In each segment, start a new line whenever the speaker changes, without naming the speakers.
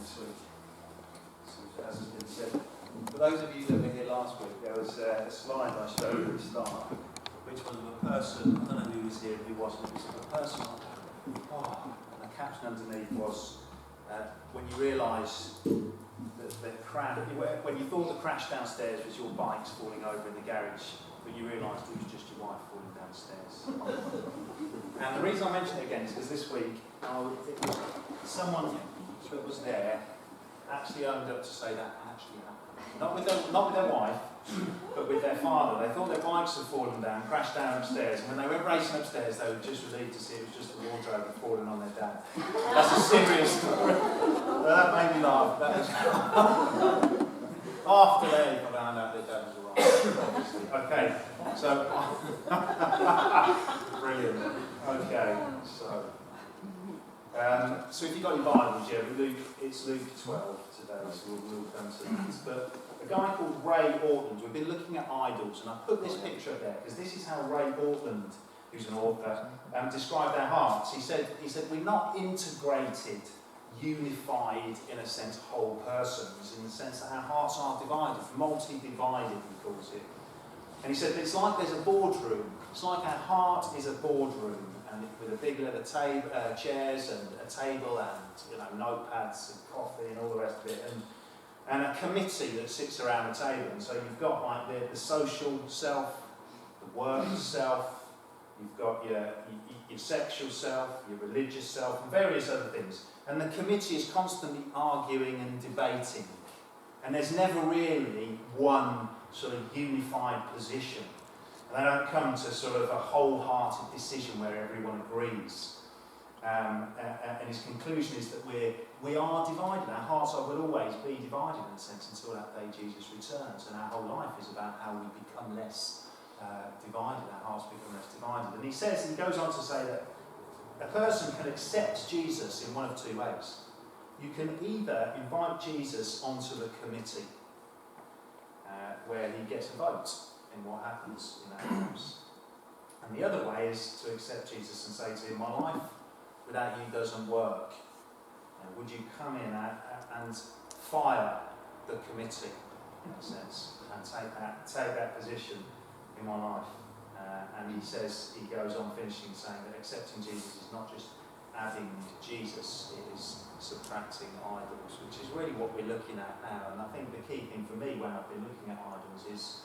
this week. So, as has been said, for those of you that were here last week, there was a slide I showed at the start, which was of a person, I don't know who was here, who wasn't, it was of a person, and the caption underneath was, when you realise that the crash, when you thought the crash downstairs was your bikes falling over in the garage, but you realised it was just your wife falling downstairs. And the reason I mention it again is because this week, it was someone that was there actually owned up to say that actually happened. Not with their wife, but with their father. They thought their bikes had fallen down, crashed down upstairs, and when they went racing upstairs, they were just relieved to see it was just the wardrobe had fallen on their dad. That's a serious story. That made me laugh. That was after they found out their dad was alright, obviously. Okay, so brilliant. Okay, so if you've got your Bibles, it's Luke 12 today, so we'll come to that. But a guy called Ray Ortland, we've been looking at idols, and I put this picture up there because this is how Ray Ortland, who's an author, described our hearts. He said we're not integrated, unified, in a sense, whole persons, in the sense that our hearts are divided, multi-divided, he calls it. And he said it's like there's a boardroom. It's like our heart is a boardroom, and with a big leather chairs and a table and notepads and coffee and all the rest of it, and a committee that sits around the table. And so you've got like the social self, the work self, you've got your sexual self, your religious self, and various other things. And the committee is constantly arguing and debating, and there's never really one sort of unified position. And they don't come to sort of a wholehearted decision where everyone agrees. And his conclusion is that we are divided. Our hearts will always be divided in a sense until that day Jesus returns. And our whole life is about how we become less divided. Our hearts become less divided. And he goes on to say that a person can accept Jesus in one of two ways. You can either invite Jesus onto the committee, where he gets a vote in what happens in our lives. And the other way is to accept Jesus and say to him, my life without you doesn't work. Would you come in and fire the committee, in a sense, and take that position in my life? And he goes on finishing saying that accepting Jesus is not just adding Jesus, it is subtracting idols, which is really what we're looking at now. And I think the key thing for me when I've been looking at idols is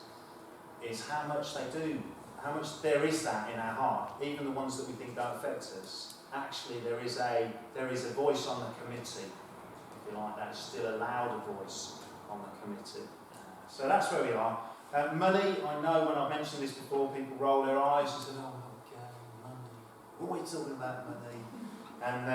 how much they do, how much there is that in our heart, even the ones that we think don't affect us. Actually, there is a voice on the committee, if you like, that is still a louder voice on the committee. So that's where we are. Money, I know when I've mentioned this before, people roll their eyes and say, oh, okay, money. What are we talking about money? And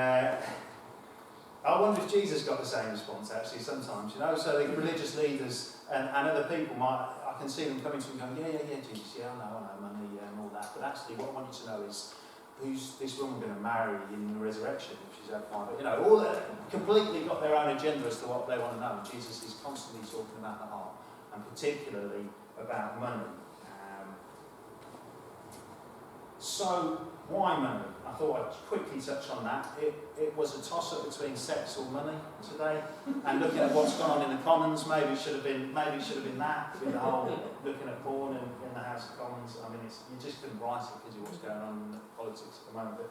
I wonder if Jesus got the same response, actually, sometimes, so the religious leaders and other people I can see them coming to me going, yeah, Jesus, I know, money and all that, but actually what I want you to know is who's this woman going to marry in the resurrection if she's had 5, all that, completely got their own agenda as to what they want to know. Jesus is constantly talking about the heart, and particularly about money. So, why money? I thought I'd quickly touch on that. It was a toss-up between sex or money today, and looking at what's gone on in the Commons. Maybe it should have been that, with the whole looking at porn in the House of Commons. I mean, you just couldn't write it because of what's going on in politics at the moment.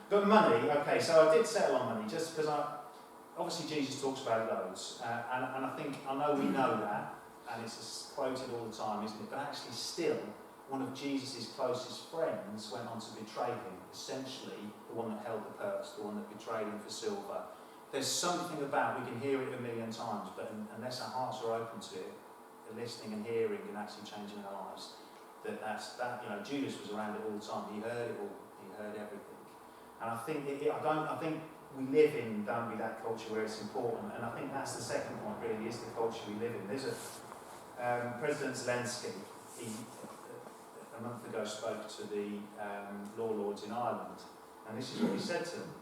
But money, okay. So I did settle on money just because obviously Jesus talks about it loads, and I know we know that, and it's quoted all the time, isn't it? But actually, still, one of Jesus' closest friends went on to betray him, essentially the one that held the purse, the one that betrayed him for silver. There's something about, we can hear it a million times, but unless our hearts are open to it, listening and hearing and actually changing our lives, Judas was around it all the time. He heard it all, he heard everything. And I think we live in, don't we, that culture where it's important, and I think that's the second point really, is the culture we live in. There's President Zelensky, a month ago spoke to the law lords in Ireland, and this is what he said to them.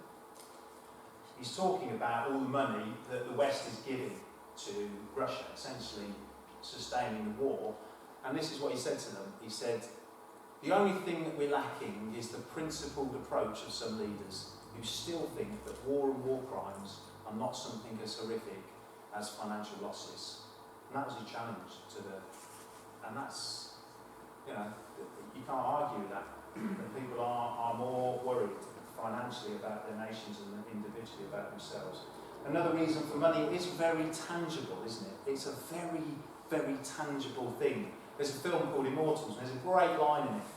He's talking about all the money that the West is giving to Russia, essentially sustaining the war, and this is what he said to them. He said, the only thing that we're lacking is the principled approach of some leaders who still think that war and war crimes are not something as horrific as financial losses. And that was a challenge to the, and that's, you know, you can't argue that. That people are more worried financially about their nations and individually about themselves. Another reason for money is very tangible, isn't it? It's a very, very tangible thing. There's a film called Immortals, and there's a great line in it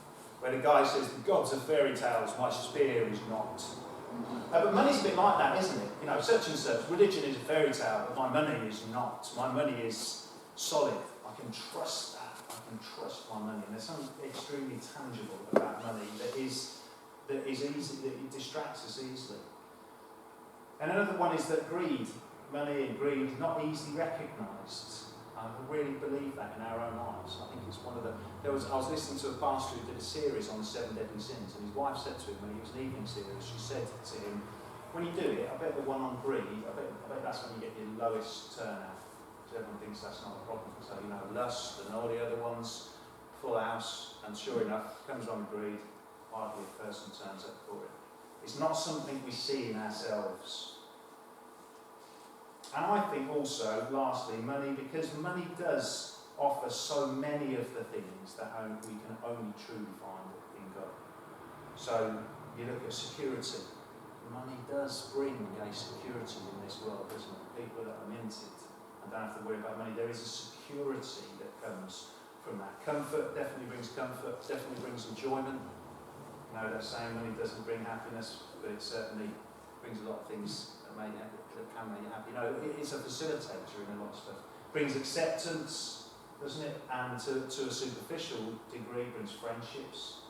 where the guy says, "The gods are fairy tales, my spear is not." But money's a bit like that, isn't it? You know, such and such, religion is a fairy tale, but my money is not. My money is solid. I can trust that. I can trust my money. And there's something extremely tangible about money that is easy, that it distracts us easily. And another one is that money and greed, is not easily recognised. I really believe that in our own lives. I think it's one of the. I was listening to a pastor who did a series on the 7 deadly sins, and his wife said to him when it was an evening series, she said to him, "When you do it, I bet the one on greed, I bet that's when you get your lowest turnout. Because everyone thinks that's not a problem. So, you know, lust and all the other ones, full house, and sure enough, comes on greed, hardly a person turns up for it. It's not something we see in ourselves." And I think also, lastly, money, because money does offer so many of the things that we can only truly find in God. So you look at security. Money does bring a security in this world, doesn't it? People that are minted and don't have to worry about money. There is a security that comes from that. Comfort definitely brings comfort, definitely brings enjoyment. You know, that saying money doesn't bring happiness, but it certainly brings a lot of things that can make you happy. You know, it's a facilitator in a lot of stuff. Brings acceptance, doesn't it? And to a superficial degree brings friendships,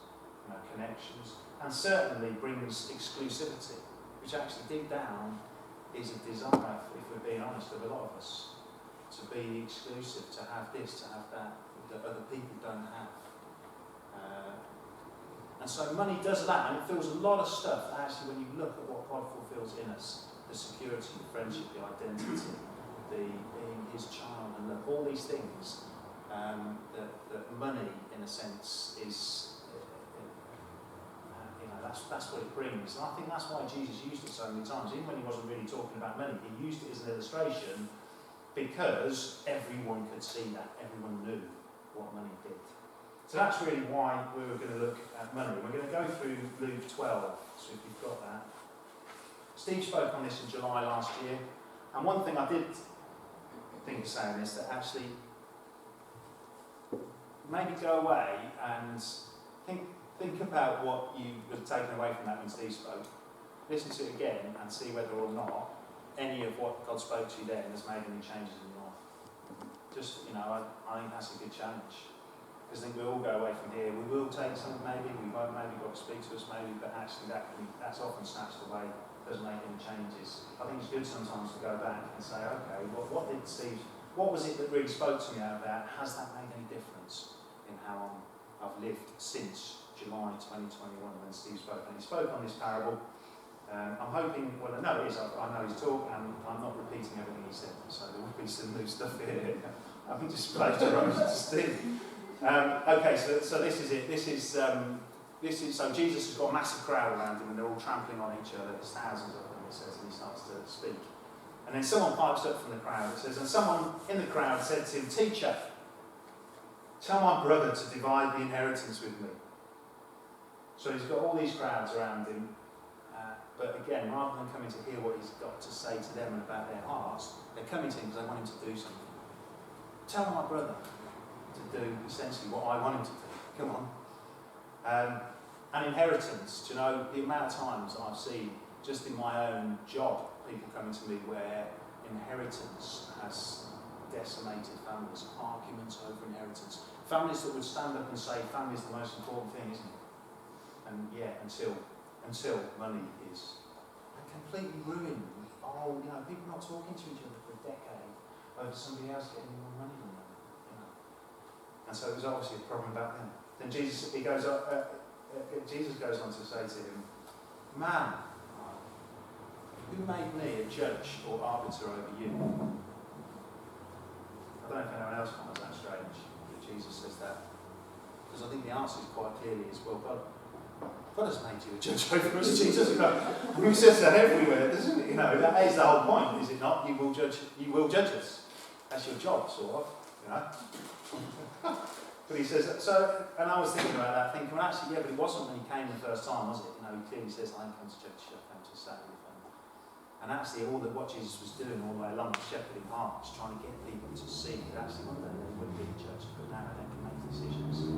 you know, connections, and certainly brings exclusivity, which actually deep down is a desire, if we're being honest, of a lot of us, to be exclusive, to have this, to have that other people don't have. And so money does that, and it fills a lot of stuff. Actually, when you look at what God fulfills in us, the security, the friendship, the identity, the being His child, and all these things, that money, in a sense, is, you know, that's what it brings. And I think that's why Jesus used it so many times, even when He wasn't really talking about money. He used it as an illustration because everyone could see that, everyone knew what money did. So that's really why we were going to look at money. We're going to go through Luke 12, so if you've got that. Steve spoke on this in July last year, and one thing I did think of saying is that actually maybe go away and think about what you were taken away from that when Steve spoke. Listen to it again and see whether or not any of what God spoke to you then has made any changes in your life. Just, you know, I think that's a good challenge. Because I think we'll all go away from here. We will take something maybe, we won't maybe God speak to us maybe, but actually that's often snatched away, doesn't make any changes. I think it's good sometimes to go back and say, okay, what was it that really spoke to me out of that? Has that made any difference in how I've lived since July 2021 when Steve spoke? And he spoke on this parable. I'm hoping, well, no, it is, I know his talk, and I'm not repeating everything he said, so there will be some new stuff here. I haven't just plagiarised to Steve. Okay, so this is it. This is so Jesus has got a massive crowd around him, and they're all trampling on each other. There's thousands of them, it says, and he starts to speak. And then someone pipes up from the crowd. It says, and someone in the crowd said to him, "Teacher, tell my brother to divide the inheritance with me." So he's got all these crowds around him, but again, rather than coming to hear what he's got to say to them and about their hearts, they're coming to him because they want him to do something. Tell my brother to do essentially what I want him to do. Come on. And inheritance, do you know, the amount of times I've seen, just in my own job, people coming to me where inheritance has decimated families, arguments over inheritance. Families that would stand up and say family is the most important thing, isn't it? And yeah, until money is completely ruined. Oh, you know, people not talking to each other for a decade over somebody else getting more money than them. You know. And so it was obviously a problem back then. Then Jesus goes on to say to him, "Man, who made me a judge or arbiter over you?" I don't know if anyone else finds that strange that Jesus says that. Because I think the answer is quite clearly is, well, God God has made you a judge over us, Jesus. And he says that everywhere, doesn't it? That is the whole point, is it not? You will judge us. That's your job, sort of, But he says, so, and I was thinking about that, thinking, well, actually, yeah, but it wasn't when he came the first time, was it? He clearly says, I didn't come to judge you, I came to save you. And actually, all that what Jesus was doing all the way along, the shepherding heart, was trying to get people to see that actually one day they would be judged, but now they can make decisions.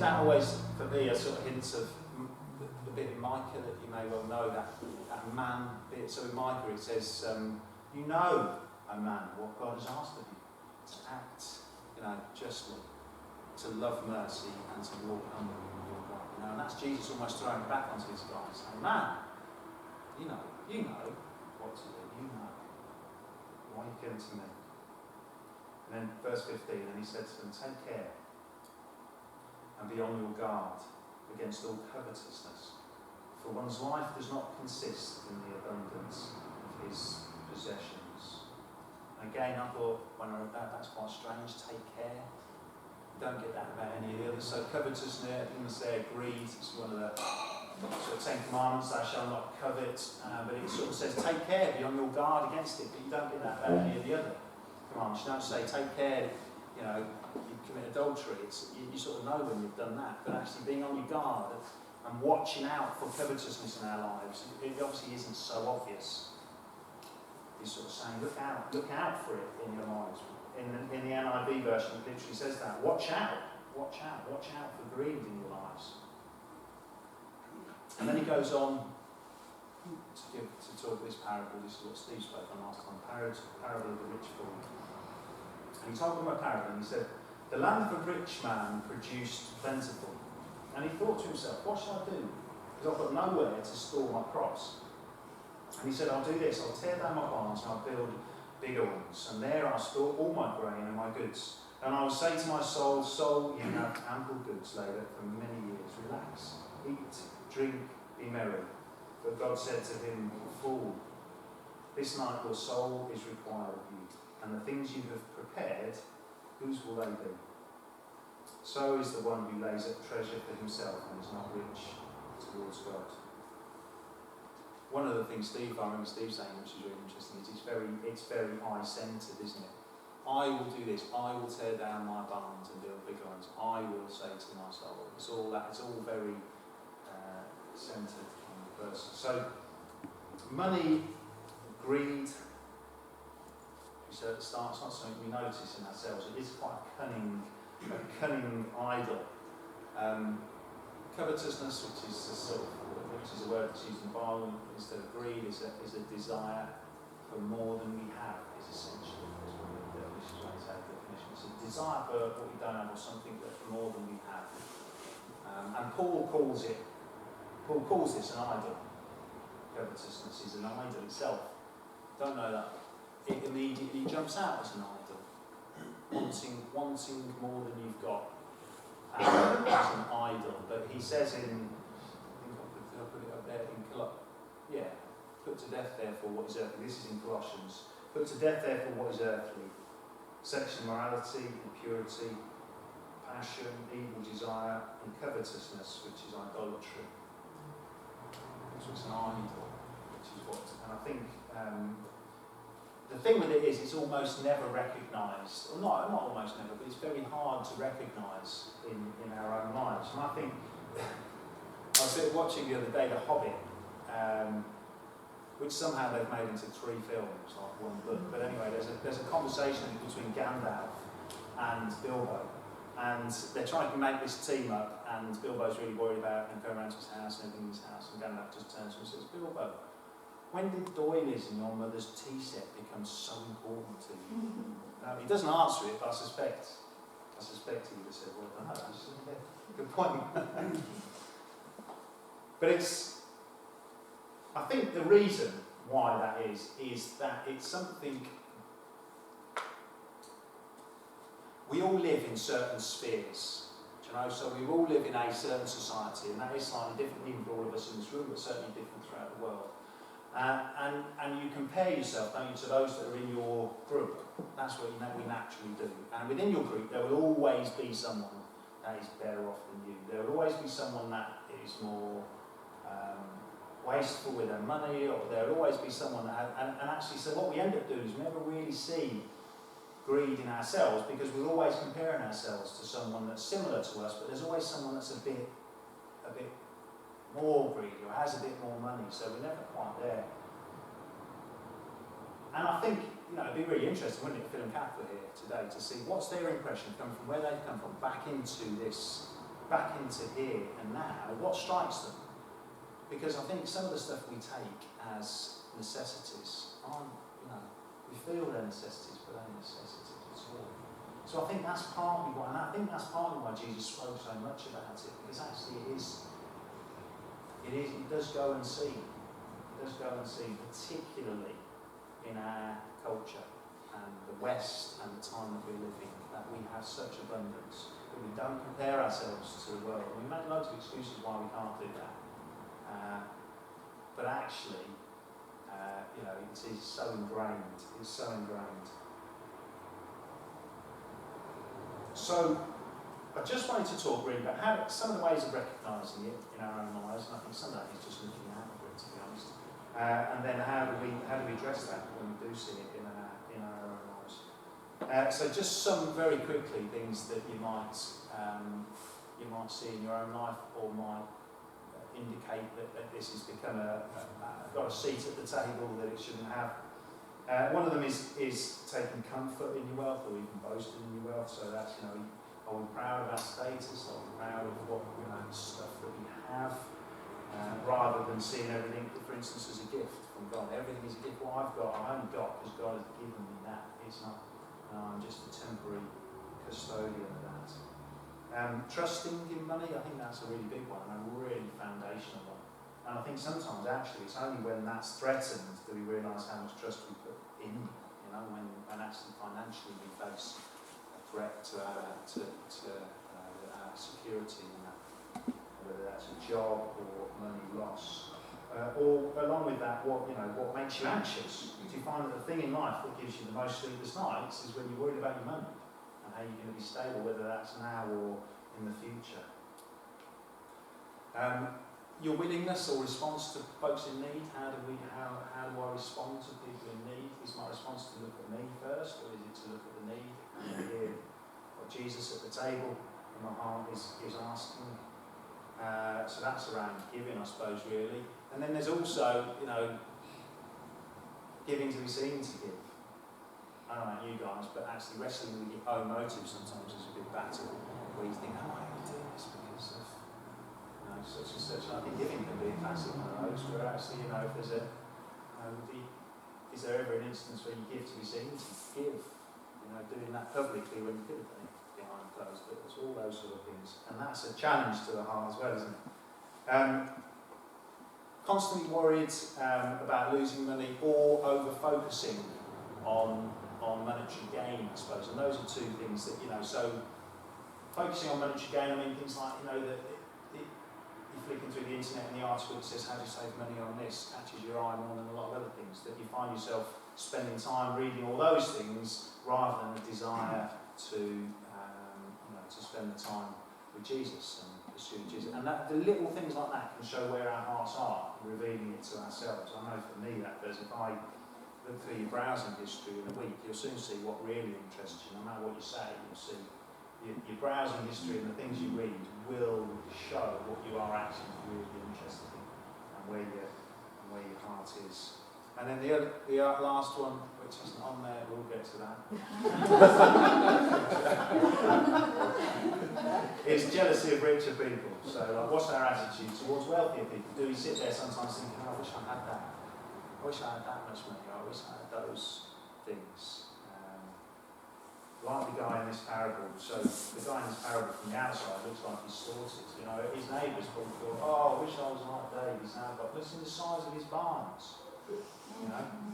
That always, for me, a sort of hints of the bit in Micah that you may well know, that man bit. So in Micah it says, you know, O man, what God has asked of you, to act, justly, to love mercy and to walk humbly before God. And that's Jesus almost throwing it back onto his guys, saying, man, you know what to do, why are you giving to me? And then verse 15, and he said to them, take care and be on your guard against all covetousness, for one's life does not consist in the abundance of his possessions. And again, I thought, when I read that, that's quite strange. Take care. Don't get that about any of the others. So covetousness, there, greed, it's one of the sort of 10 commandments, thou shalt not covet, but it sort of says, take care, be on your guard against it, but you don't get that about any of the other commandments. You don't say, take care, you commit adultery. You sort of know when you've done that, but actually being on your guard and watching out for covetousness in our lives, it obviously isn't so obvious. He's sort of saying, look out for it in your lives. In the NIV version, it literally says that. Watch out for greed in your lives. And then he goes on to talk this parable. This is what Steve spoke on last time, parable of the rich fool. And he told them a parable, and he said, the land of a rich man produced plentiful. And he thought to himself, what shall I do? Because I've got nowhere to store my crops. And he said, I'll do this, I'll tear down my barns and I'll build bigger ones. And there I'll store all my grain and my goods. And I will say to my soul, soul, you have ample goods laid up for many years. Relax, eat, drink, be merry. But God said to him, fool, this night your soul is required of you. And the things you have prepared, whose will they be? So is the one who lays up treasure for himself and is not rich towards God. One of the things I remember Steve saying, which is really interesting, is it's very I-centred, isn't it? I will do this, I will tear down my barns and build bigger ones, I will say to my soul. It's all very centred on the person. So, money, greed, we said at the start, it's not something we notice in ourselves. It is quite a cunning idol. Covetousness, which is a word that's used in the Bible instead of greed, is a desire for more than we have, is essentially one of the definitions. It's a desire for what we don't have, or something that's more than we have. And Paul calls this an idol. Covetousness is an idol itself. Don't know that. It immediately jumps out as an idol. Wanting more than you've got as an idol. But he says I think I'll put it up there put to death therefore what is earthly. This is in Colossians. Put to death therefore what is earthly. Sexual immorality, impurity, passion, evil desire, and covetousness, which is idolatry. So it's an idol, which is what, and I think the thing with it is it's almost never recognised, or not almost never, but it's very hard to recognise in our own lives. And I think, I was watching the other day The Hobbit, which somehow they've made into 3 films, like one book. But anyway, there's a conversation between Gandalf and Bilbo, and they're trying to make this team up, and Bilbo's really worried about him going around to his house and everything in his house, and Gandalf just turns to him and says, Bilbo, when did doilies in your mother's tea set become so important to you? He doesn't answer it, but I suspect he would have said, well, I don't know, that's a good point. But I think the reason why that is that it's something, we all live in certain spheres, so we all live in a certain society, and that is slightly different even for all of us in this room, but certainly different throughout the world. And you compare yourself, don't you, to those that are in your group. That's what we naturally do. And within your group, there will always be someone that is better off than you. There will always be someone that is more wasteful with their money, or there will always be someone that, and actually, so what we end up doing is we never really see greed in ourselves, because we're always comparing ourselves to someone that's similar to us, but there's always someone that's a bit more greedy or has a bit more money, so we're never quite there. And I think, it'd be really interesting, wouldn't it, Phil and Kath were here today, to see what's their impression coming from where they've come from, back into here and now, what strikes them. Because I think some of the stuff we take as necessities aren't, we feel they're necessities, but they're necessities at all. So I think that's partly why, and I think that's partly why Jesus spoke so much about it, because actually it does go and see. It does go and see, particularly in our culture and the West and the time that we're living, that we have such abundance, that we don't compare ourselves to the world. We make loads of excuses why we can't do that. But actually, it is so ingrained. It's so ingrained. So, I just wanted to talk really about how some of the ways of recognising it in our own lives, and I think some of that is just looking out for it, to be honest. And then how do we address that when we do see it in our own lives? So, just some very quickly things that you might see in your own life, or might indicate that this has become got a seat at the table that it shouldn't have. One of them is taking comfort in your wealth, or even boasting in your wealth. So that's, are we proud of our status? Are we proud of what stuff that we have, rather than seeing everything, for instance, as a gift from God? Everything is a gift. What I've got, I only got because God has given me that. It's not. I'm just a temporary custodian of that. Trusting in money, I think that's a really big one, and a really foundational one. And I think sometimes actually it's only when that's threatened that we realise how much trust we put in, when actually financially we face a threat to our security, and that, whether that's a job or money loss. Or along with that, what makes you anxious? Do you find that the thing in life that gives you the most sleepless nights is when you're worried about your money? And how you're going to be stable, whether that's now or in the future. Your willingness or response to folks in need. How do I respond to people in need? Is my response to look at me first, or is it to look at the need and hear what Jesus at the table in my heart is asking? So that's around giving, I suppose, really. And then there's also, giving to be seen to give. I don't know about you guys, but actually wrestling with your own motives sometimes is a big battle, where you think, am I only doing this because of such and such? And I think giving can be a classic one of those, where actually, if there's is there ever an instance where you give to be seen to give? Doing that publicly when you could have done it behind closed doors, all those sort of things. And that's a challenge to the heart as well, isn't it? Constantly worried about losing money, or over-focusing on monetary gain, I suppose. And those are two things that, so focusing on monetary gain, I mean things like, you're flicking through the internet and the article that says how do you save money on this, catches your eye more than a lot of other things, that you find yourself spending time reading all those things rather than a desire to spend the time with Jesus and pursue Jesus. And the little things like that can show where our hearts are, revealing it to ourselves. I know for me that does. If I look through your browsing history in a week, you'll soon see what really interests you. No matter what you say, you'll see your browsing history and the things you read will show what you are actually really interested in and where your heart is. And then the last one, which isn't on there, we'll get to that, is jealousy of richer people. So what's our attitude towards wealthier people? Do we sit there sometimes thinking, I wish I had that? I wish I had that much money. I wish I had those things. Like the guy in this parable. So the guy in this parable from the outside looks like he's sorted. His neighbours probably thought, I wish I was like Dave. He's now got, listen to the size of his barns.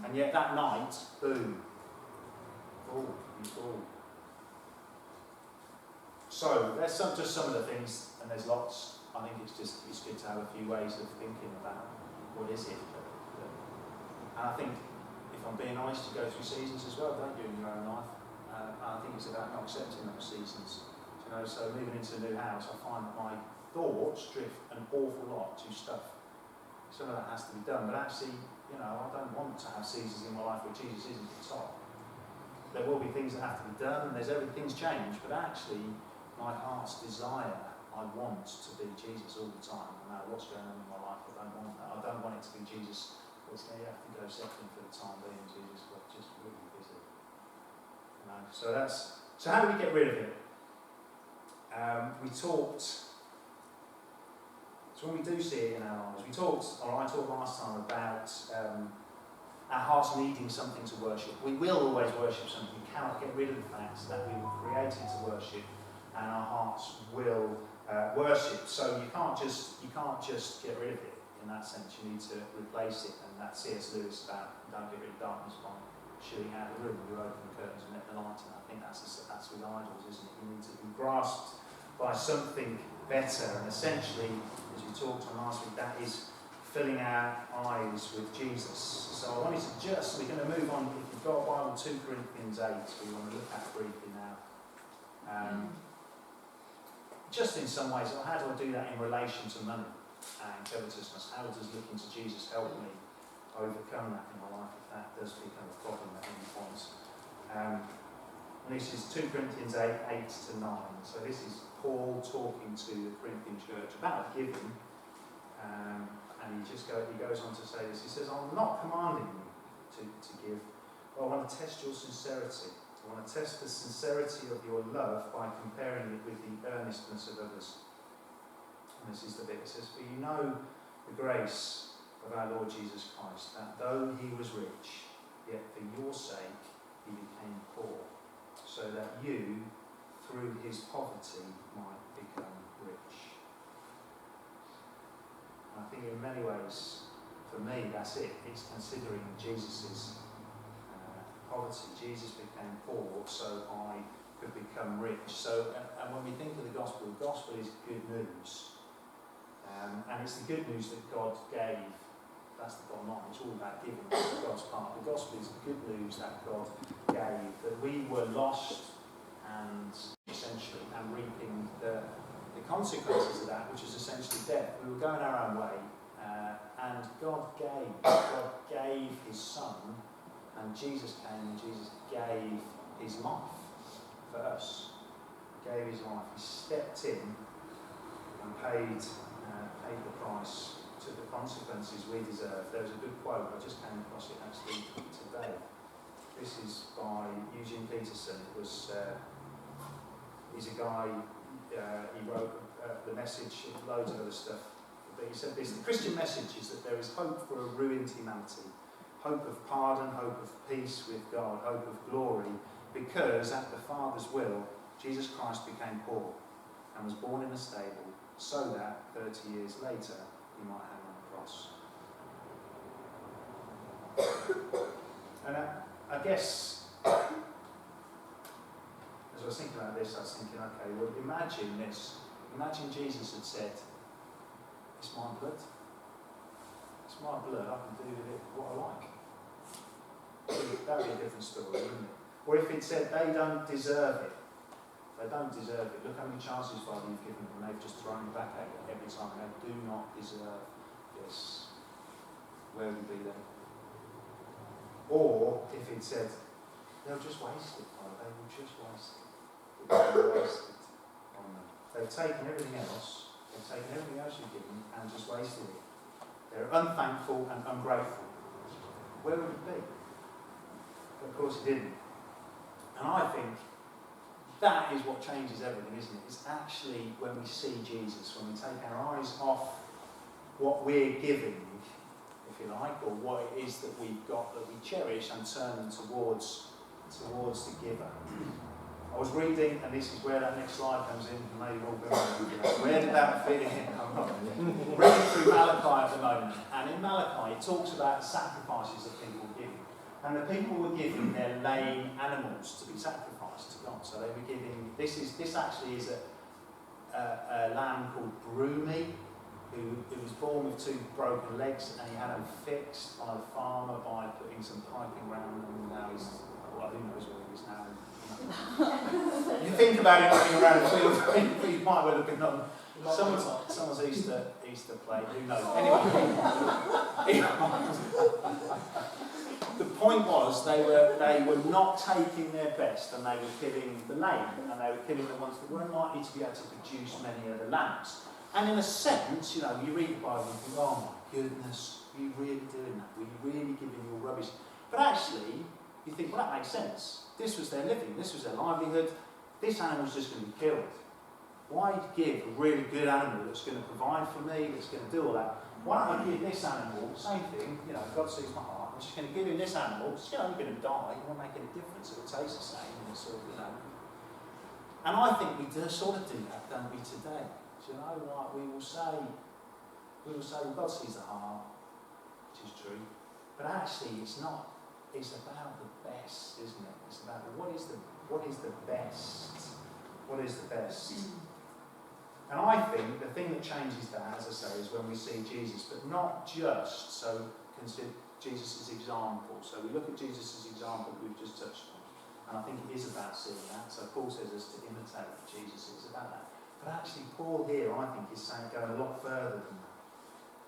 And yet that night, boom. He's full. So there's just some of the things, and there's lots. I think it's good to have a few ways of thinking about what is it. And I think, if I'm being honest, you go through seasons as well, don't you, in your own life? I think it's about not accepting those seasons. You know, so moving into a new house, I find that my thoughts drift an awful lot to stuff. Some of that has to be done, but actually, you know, I don't want to have seasons in my life where Jesus isn't at the top. There will be things that have to be done, and everything's changed, but actually, my heart's desire, I want to be Jesus all the time, no matter what's going on in my life. I don't want that. I don't want it to be Jesus. Well, you have to go settling for the time being, Jesus, but just really busy. You know, so how do we get rid of it? We talked, so when we do see it in our lives, I talked last time about our hearts needing something to worship. We will always worship something. We cannot get rid of the fact that we were created to worship, and our hearts will worship. So you can't just get rid of it in that sense. You need to replace it, and that's C.S. Lewis about don't get rid of darkness by shooting out of the room. You open the curtains and let the light in. I think that's with idols, isn't it? You need to be grasped by something better, and essentially, as we talked on last week, that is filling our eyes with Jesus. So I wanted to we're going to move on. If you've got a Bible, 2 Corinthians 8, we want to look at briefly now. Just in some ways, how do I do that in relation to money and covetousness? How does looking to Jesus help me overcome that in my life if that does become a problem at any point? And this is 2 Corinthians 8 to 9. So this is Paul talking to the Corinthian church about giving. And he goes on to say this. He says, I'm not commanding you to give, but I want to test your sincerity. I want to test the sincerity of your love by comparing it with the earnestness of others. And this is the bit that says, for you know the grace of our Lord Jesus Christ, that though he was rich, yet for your sake he became poor, so that you, through his poverty, might become rich. And I think in many ways, for me, that's it. It's considering Jesus' poverty. Jesus became poor so I could become rich. So, and when we think of the gospel is good news. And it's the good news that God gave. That's the bottom line. It's all about giving. That's God's part. The gospel is the good news that God gave. That we were lost and essentially and reaping the consequences of that, which is essentially death. We were going our own way, and God gave his son, and Jesus came and Jesus gave his life for us. He gave his life. He stepped in and paid the price, took the consequences we deserve. There was a good quote, I just came across it actually today. This is by Eugene Peterson. He's a guy, he wrote The Message, loads of other stuff. But he said this, the Christian message is that there is hope for a ruined humanity, hope of pardon, hope of peace with God, hope of glory, because at the Father's will, Jesus Christ became poor and was born in a stable, so that 30 years later he might hang on the cross. And I guess, as I was thinking about this, I was thinking, okay, well, imagine this. Imagine Jesus had said, it's my blood. It's my blood, I can do with it what I like. That would be a different story, wouldn't it? Or if it said, they don't deserve it. They don't deserve it. Look how many chances, Father, you've given them. They've just thrown it back at you every time. They do not deserve this. Where would we be then? Or if it said, they'll just waste it, Father. They will just waste it. They'll waste it on them. They've taken everything else. They've taken everything else you've given and just wasted it. They're unthankful and ungrateful. Where would it be? But of course it didn't. And I think that is what changes everything, isn't it? It's actually when we see Jesus, when we take our eyes off what we're giving, if you like, or what it is that we've got that we cherish, and turn them towards the giver. I was reading, and this is where that next slide comes in. Maybe all where did that fit in? I'm not reading through Malachi at the moment, and in Malachi it talks about sacrifices that people were giving, and the people were giving their lame animals to be sacrificed to God. So they were giving. This actually is a lamb called Brumi, who was born with 2 broken legs, and he had them fixed by the farmer by putting some piping around them, and now he's Well, who knows where he is now. You think about it running around the field, he might well have been on someone's Easter plate, who knows. Anyway, the point was they were not taking their best, and they were killing the lame, and they were killing the ones that weren't likely to be able to produce many of the lambs. And in a sense, you read the Bible and think, oh my goodness, are you really doing that? Were you really giving your rubbish? But actually, you think, well, that makes sense. This was their living, this was their livelihood. This animal's just going to be killed. Why give a really good animal that's going to provide for me, that's going to do all that? Why don't I give this animal, same thing, God sees my heart, I'm just going to give him this animal, it's only going to die, it won't make any difference, it will taste the same, and it's sort of, And I think we do sort of do that, don't we, today? Do you know, like we will say, well, God sees the heart, which is true, but actually it's not. It's about the best, isn't it? It's about what is the best? What is the best? And I think the thing that changes that, as I say, is when we see Jesus, but not just so consider Jesus' example. So we look at Jesus' example that we've just touched on, and I think it is about seeing that. So Paul says us to imitate Jesus. It's about that. But actually, Paul here, I think, is saying going a lot further than that.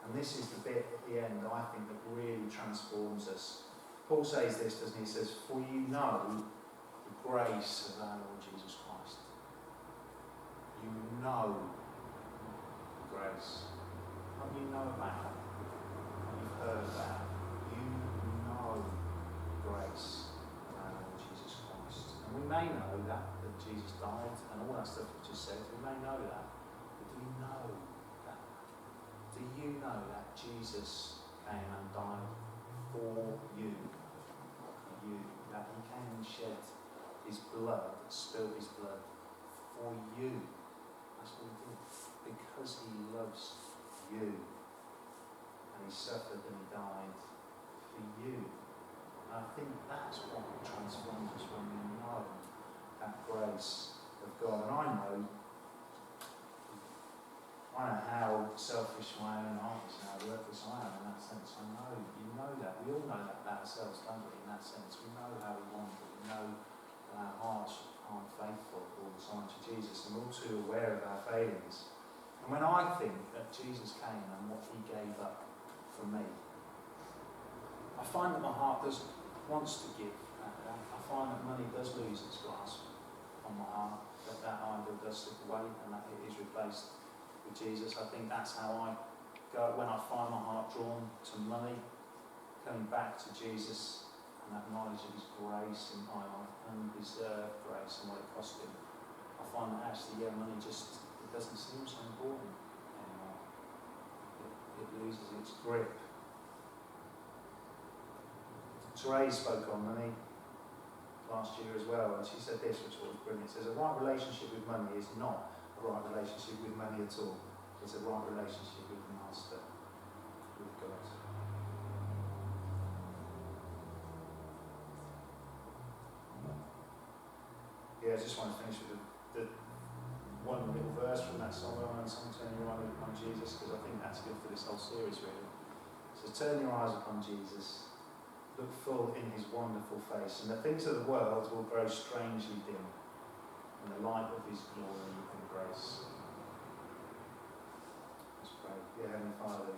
And this is the bit at the end, I think, that really transforms us. Paul says this, doesn't he? He says, for you know the grace of our Lord Jesus Christ. You know grace. Not you know about it. You've heard about it. You know grace of our Lord Jesus Christ. And we may know that Jesus died and all that stuff we just said. We may know that. But do you know that? Do you know that Jesus came and died for you? That he came and shed his blood, spilled his blood for you. That's what he did. Because he loves you. And he suffered and he died for you. And I think that's what transforms us when we know that grace of God. And I know how selfish my own heart is and how worthless I am in that sense. I know, you know that. We all know that about ourselves, don't we, in that sense. We know how we want it. We know that our hearts aren't faithful all the time to Jesus, and we're all too aware of our failings. And when I think that Jesus came and what he gave up for me, I find that my heart wants to give. I find that money does lose its grasp on my heart, that idol does slip away and that it is replaced with Jesus. I think that's how I go when I find my heart drawn to money, coming back to Jesus and that knowledge of his grace in my life, undeserved grace and what it cost him. I find that actually, money just it doesn't seem so important anymore. It loses its grip. Therese spoke on money last year as well, and she said this, which was brilliant. She says, a right relationship with money is not a right relationship with money at all. It's a right relationship with the Master, with God. Yeah, I just want to finish with the one little verse from that song, Turn Your Eyes Upon Jesus, because I think that's good for this whole series, really. So turn your eyes upon Jesus. Look full in his wonderful face, and the things of the world will grow strangely dim in the light of his glory and grace. Let's pray. Dear Heavenly Father,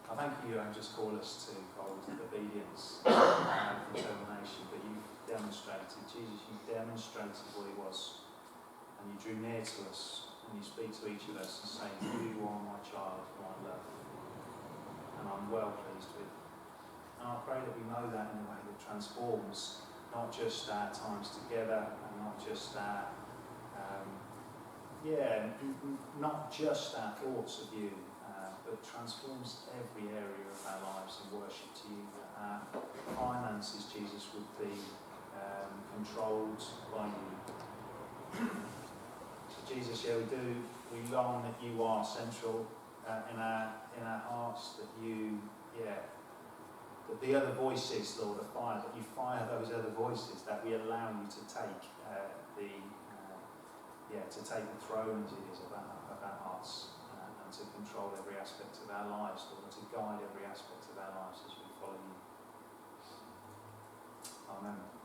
I thank you just called us to hold obedience and determination, but you've demonstrated, Jesus, you've demonstrated what it was, and you drew near to us, and you speak to each of us and say, you are my child, whom I love, and I'm well pleased with. And I pray that we know that in a way that transforms not just our times together and not just our, not just our thoughts of you, but transforms every area of our lives in worship to you. Our finances, Jesus, would be controlled by you. So Jesus, we long that you are central in our hearts, that you, that the other voices, Lord, are fired, that you fire those other voices, that we allow you to take the throne, as it is, of our hearts, and to control every aspect of our lives, Lord, and to guide every aspect of our lives as we follow you. Amen.